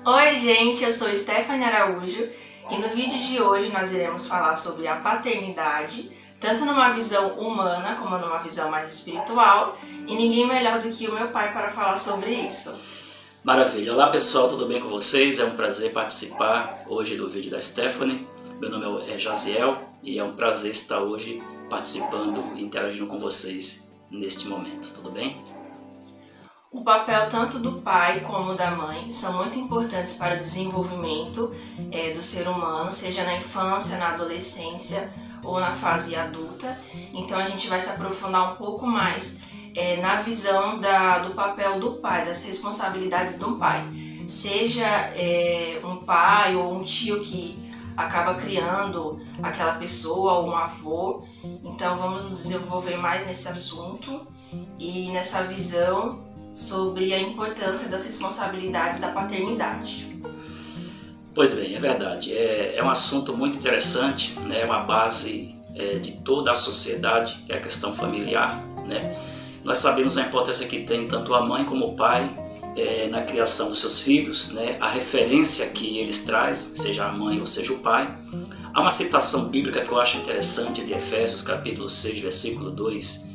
Oi gente, eu sou Stephanie Araújo e no vídeo de hoje nós iremos falar sobre a paternidade, tanto numa visão humana como numa visão mais espiritual, e ninguém melhor do que o meu pai para falar sobre isso. Maravilha! Olá pessoal, tudo bem com vocês? É um prazer participar hoje do vídeo da Stephanie. Meu nome é Jaziel e é um prazer estar hoje participando e interagindo com vocês neste momento, tudo bem? O papel tanto do pai como da mãe são muito importantes para o desenvolvimento do ser humano, seja na infância, na adolescência ou na fase adulta. Então a gente vai se aprofundar um pouco mais na visão do papel do pai, das responsabilidades do pai. Seja um pai ou um tio que acaba criando aquela pessoa ou um avô. Então vamos nos desenvolver mais nesse assunto e nessa visão sobre a importância das responsabilidades da paternidade. Pois bem, é verdade. É um assunto muito interessante, né? É uma base de toda a sociedade, que é a questão familiar, né? Nós sabemos a importância que tem tanto a mãe como o pai na criação dos seus filhos, né? A referência que eles trazem, seja a mãe ou seja o pai. Há uma citação bíblica que eu acho interessante de Efésios capítulo 6, versículo 2,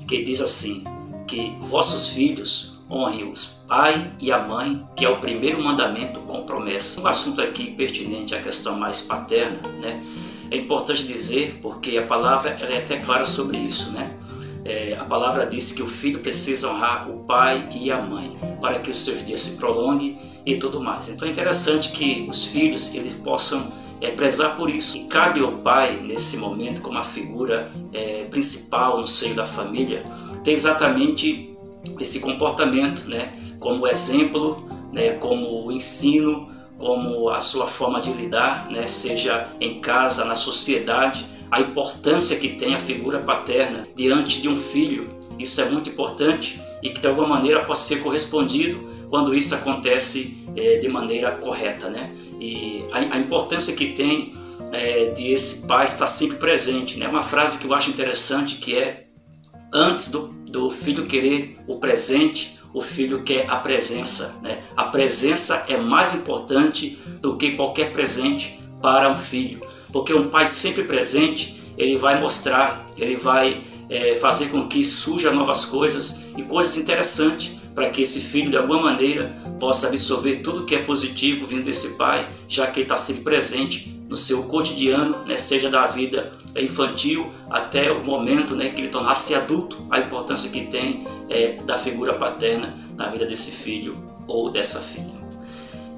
que diz assim, que vossos filhos honrem os pai e a mãe, que é o primeiro mandamento com promessa. Um assunto aqui pertinente à questão mais paterna, né? É importante dizer, porque a palavra ela é até clara sobre isso, né? A palavra diz que o filho precisa honrar o pai e a mãe, para que os seus dias se prolonguem e tudo mais. Então é interessante que os filhos eles possam prezar por isso. E cabe ao pai, nesse momento, como a figura principal no seio da família, ter exatamente esse comportamento, né, como exemplo, né, como ensino, como a sua forma de lidar, né, seja em casa, na sociedade, a importância que tem a figura paterna diante de um filho. Isso é muito importante e que de alguma maneira possa ser correspondido quando isso acontece de maneira correta, né? E a importância que tem de esse pai estar sempre presente, né? Uma frase que eu acho interessante que é: antes do filho querer o presente, o filho quer a presença, né? A presença é mais importante do que qualquer presente para um filho, porque um pai sempre presente, ele vai mostrar, ele vai fazer com que surjam novas coisas e coisas interessantes para que esse filho de alguma maneira possa absorver tudo que é positivo vindo desse pai, já que ele está sempre presente no seu cotidiano, né, seja da vida infantil até o momento, né, que ele tornasse adulto, a importância que tem da figura paterna na vida desse filho ou dessa filha.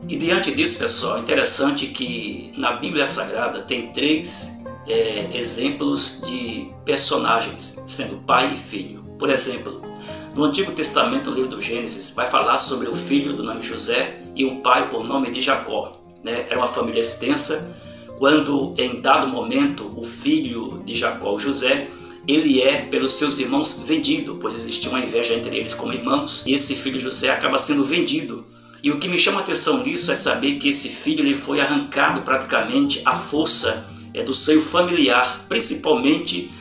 E diante disso, pessoal, é interessante que na Bíblia Sagrada tem três exemplos de personagens, sendo pai e filho. Por exemplo, no Antigo Testamento, no livro do Gênesis, vai falar sobre o filho do nome José e um pai por nome de Jacó, né? Era uma família extensa. Quando em dado momento o filho de Jacó, José, ele pelos seus irmãos vendido, pois existia uma inveja entre eles como irmãos, e esse filho José acaba sendo vendido. E o que me chama a atenção nisso é saber que esse filho ele foi arrancado praticamente à força do seio familiar, principalmente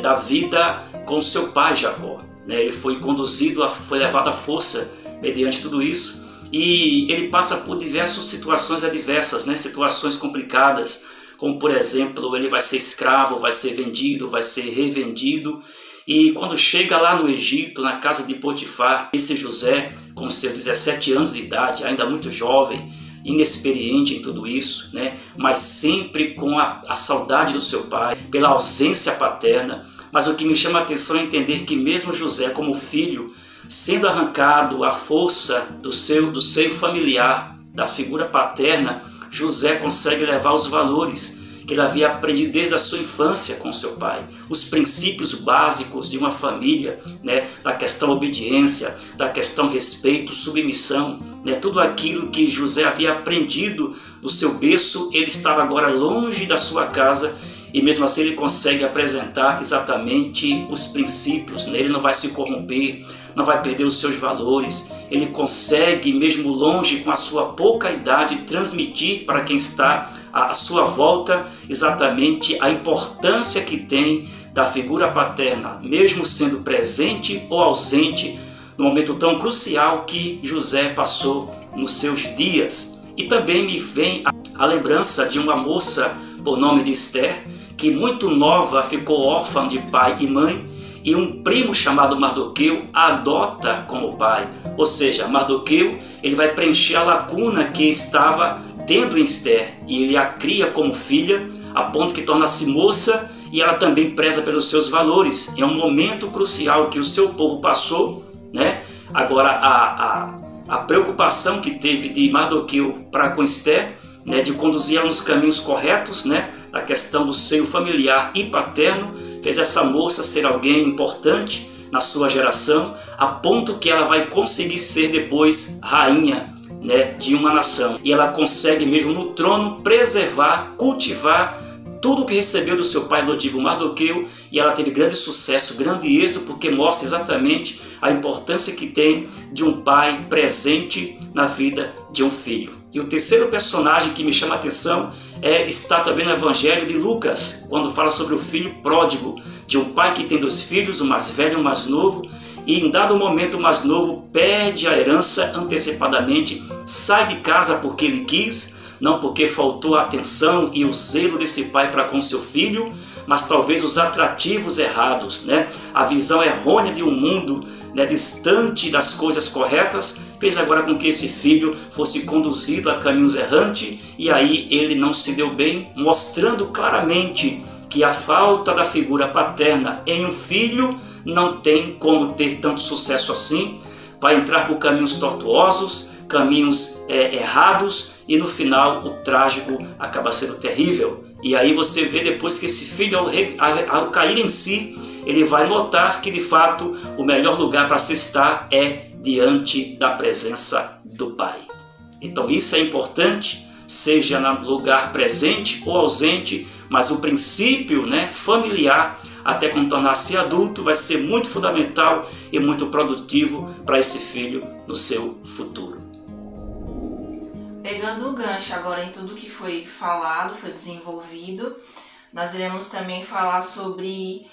da vida com seu pai Jacó, né? Ele foi conduzido, foi levado à força mediante tudo isso. E ele passa por diversas situações adversas, né? Situações complicadas, como por exemplo, ele vai ser escravo, vai ser vendido, vai ser revendido. E quando chega lá no Egito, na casa de Potifar, esse José, com seus 17 anos de idade, ainda muito jovem, inexperiente em tudo isso, né? Mas sempre com a saudade do seu pai, pela ausência paterna. Mas o que me chama a atenção é entender que mesmo José, como filho, sendo arrancado à força do seio familiar, da figura paterna, José consegue levar os valores que ele havia aprendido desde a sua infância com seu pai, os princípios básicos de uma família, né, da questão obediência, da questão respeito, submissão, né, tudo aquilo que José havia aprendido no seu berço, ele estava agora longe da sua casa. E mesmo assim ele consegue apresentar exatamente os princípios, né? Ele não vai se corromper, não vai perder os seus valores. Ele consegue, mesmo longe, com a sua pouca idade, transmitir para quem está à sua volta exatamente a importância que tem da figura paterna, mesmo sendo presente ou ausente, no momento tão crucial que José passou nos seus dias. E também me vem a lembrança de uma moça por nome de Esther, que muito nova ficou órfã de pai e mãe, e um primo chamado Mardoqueu a adota como pai. Ou seja, Mardoqueu ele vai preencher a lacuna que estava tendo em Esther, e ele a cria como filha, a ponto que torna-se moça, e ela também preza pelos seus valores. É um momento crucial que o seu povo passou, né? Agora, a preocupação que teve de Mardoqueu para com Esther, né, de conduzir ela nos caminhos corretos, né, da questão do seio familiar e paterno, fez essa moça ser alguém importante na sua geração, a ponto que ela vai conseguir ser depois rainha, né, de uma nação. E ela consegue mesmo no trono preservar, cultivar tudo o que recebeu do seu pai adotivo Mardoqueu, e ela teve grande sucesso, grande êxito, porque mostra exatamente a importância que tem de um pai presente na vida de um filho. E o terceiro personagem que me chama a atenção está também no Evangelho de Lucas, quando fala sobre o filho pródigo, de um pai que tem 2 filhos, o mais velho e o mais novo, e em dado momento o mais novo perde a herança antecipadamente, sai de casa porque ele quis, não porque faltou a atenção e o zelo desse pai para com seu filho, mas talvez os atrativos errados, né? A visão errônea de um mundo, né, distante das coisas corretas, fez agora com que esse filho fosse conduzido a caminhos errantes, e aí ele não se deu bem, mostrando claramente que a falta da figura paterna em um filho não tem como ter tanto sucesso assim, vai entrar por caminhos tortuosos, caminhos errados, e no final o trágico acaba sendo terrível. E aí você vê depois que esse filho, ao cair em si, ele vai notar que de fato o melhor lugar para se estar é diante da presença do Pai. Então isso é importante, seja no lugar presente ou ausente, mas o princípio, né, familiar, até quando tornar-se adulto, vai ser muito fundamental e muito produtivo para esse filho no seu futuro. Pegando o gancho agora em tudo que foi falado, foi desenvolvido, nós iremos também falar sobre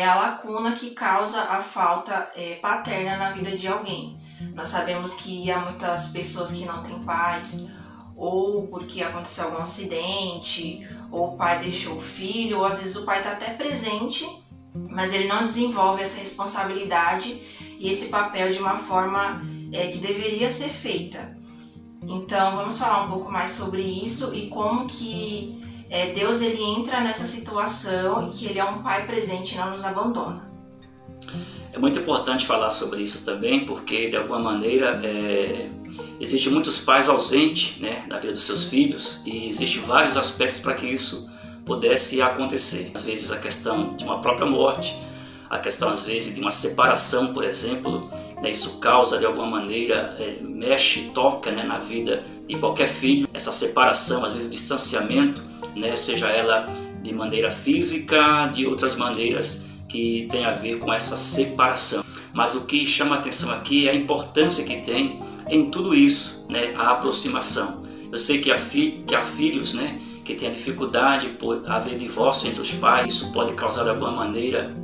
a lacuna que causa a falta paterna na vida de alguém. Nós sabemos que há muitas pessoas que não têm pais, ou porque aconteceu algum acidente, ou o pai deixou o filho, ou às vezes o pai está até presente, mas ele não desenvolve essa responsabilidade e esse papel de uma forma que deveria ser feita. Então vamos falar um pouco mais sobre isso e como que Deus ele entra nessa situação e que ele é um pai presente e não nos abandona. É muito importante falar sobre isso também, porque de alguma maneira existem muitos pais ausentes, né, na vida dos seus filhos, e existem vários aspectos para que isso pudesse acontecer. Às vezes a questão de uma própria morte, a questão às vezes de uma separação, por exemplo, né, isso causa de alguma maneira, mexe, toca, né, na vida de qualquer filho, essa separação, às vezes distanciamento, né, seja ela de maneira física, de outras maneiras que tem a ver com essa separação. Mas o que chama a atenção aqui é a importância que tem em tudo isso, né, a aproximação. Eu sei que há filhos, né, que têm a dificuldade por haver divórcio entre os pais, isso pode causar de alguma maneira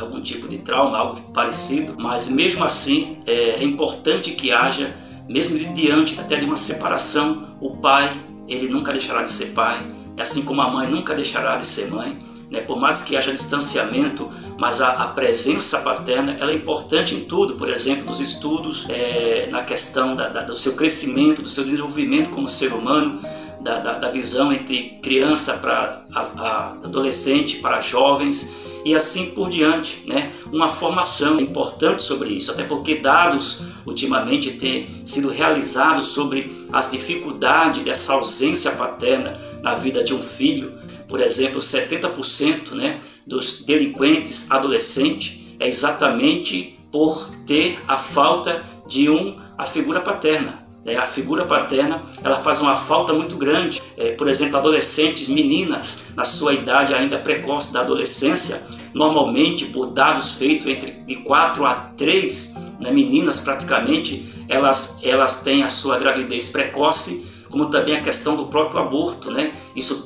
algum tipo de trauma, algo parecido, mas mesmo assim é importante que haja, mesmo diante até de uma separação, o pai, ele nunca deixará de ser pai, assim como a mãe nunca deixará de ser mãe, né? Por mais que haja distanciamento, mas a presença paterna ela é importante em tudo, por exemplo, nos estudos, na questão do seu crescimento, do seu desenvolvimento como ser humano, da visão entre criança para adolescente, para jovens, e assim por diante, né? Uma formação importante sobre isso, até porque dados ultimamente têm sido realizados sobre as dificuldades dessa ausência paterna na vida de um filho. Por exemplo, 70%, né, dos delinquentes adolescentes é exatamente por ter a falta de a figura paterna. A figura paterna ela faz uma falta muito grande. Por exemplo, adolescentes, meninas, na sua idade ainda precoce da adolescência, normalmente por dados feitos de 4 a 3, né, meninas praticamente, elas têm a sua gravidez precoce, como também a questão do próprio aborto, né? Isso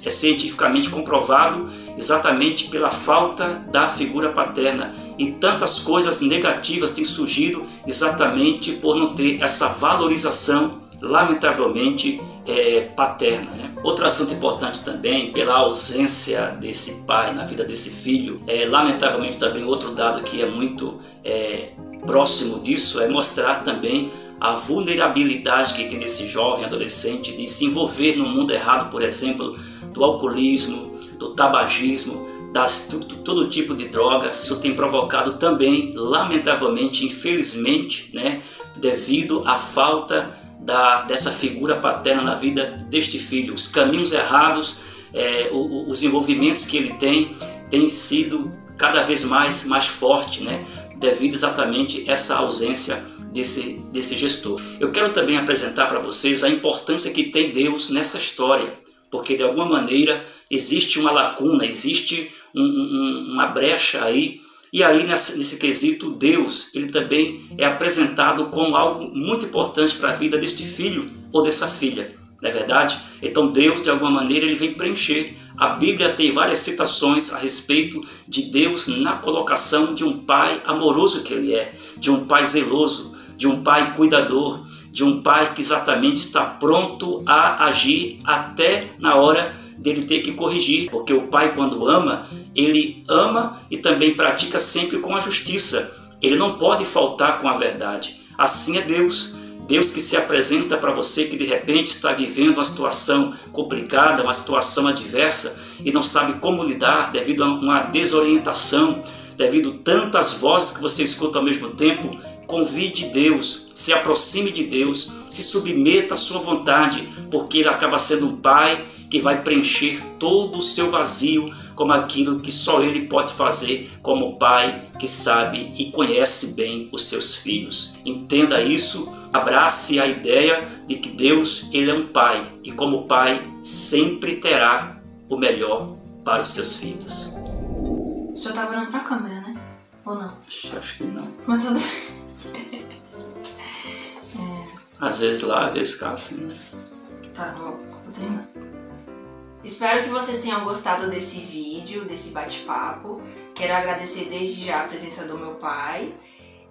é cientificamente comprovado exatamente pela falta da figura paterna, e tantas coisas negativas têm surgido exatamente por não ter essa valorização lamentavelmente paterna, né? Outro assunto importante também, pela ausência desse pai na vida desse filho, lamentavelmente também outro dado que é muito próximo disso é mostrar também a vulnerabilidade que tem esse jovem adolescente de se envolver no mundo errado, por exemplo, do alcoolismo, do tabagismo, todo tipo de drogas. Isso tem provocado também, lamentavelmente, infelizmente, né, devido à falta dessa figura paterna na vida deste filho. Os caminhos errados, os envolvimentos que ele tem sido cada vez mais forte, né, devido exatamente a essa ausência desse gestor. Eu quero também apresentar para vocês a importância que tem Deus nessa história, porque de alguma maneira existe uma lacuna, existe uma brecha aí, e aí nesse quesito Deus, ele também é apresentado como algo muito importante para a vida deste filho ou dessa filha, não é verdade? Então Deus, de alguma maneira, ele vem preencher. A Bíblia tem várias citações a respeito de Deus na colocação de um pai amoroso que ele é, de um pai zeloso, de um pai cuidador, de um pai que exatamente está pronto a agir até na hora dele ter que corrigir, porque o pai, quando ama, ele ama e também pratica sempre com a justiça. Ele não pode faltar com a verdade. Assim é Deus. Deus que se apresenta para você que de repente está vivendo uma situação complicada, uma situação adversa e não sabe como lidar devido a uma desorientação, devido a tantas vozes que você escuta ao mesmo tempo. Convide Deus, se aproxime de Deus, se submeta à sua vontade, porque Ele acaba sendo um pai que vai preencher todo o seu vazio como aquilo que só Ele pode fazer como pai que sabe e conhece bem os seus filhos. Entenda isso, abrace a ideia de que Deus, Ele é um pai e como pai sempre terá o melhor para os seus filhos. O senhor estava olhando para a câmera, né? Ou não? Acho que não. Mas tudo bem. Às vezes lá, às vezes cá, assim. Tá, vou terminar. Espero que vocês tenham gostado desse vídeo, desse bate-papo. Quero agradecer desde já a presença do meu pai.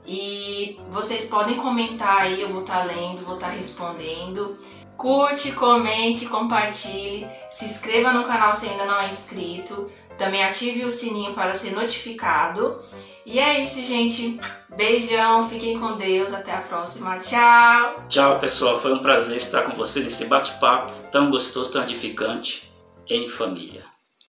E vocês podem comentar aí, eu vou estar lendo, vou estar respondendo. Curte, comente, compartilhe. Se inscreva no canal se ainda não é inscrito. Também ative o sininho para ser notificado. E é isso, gente. Beijão, fiquem com Deus. Até a próxima. Tchau! Tchau, pessoal. Foi um prazer estar com vocês nesse bate-papo tão gostoso, tão edificante, em família.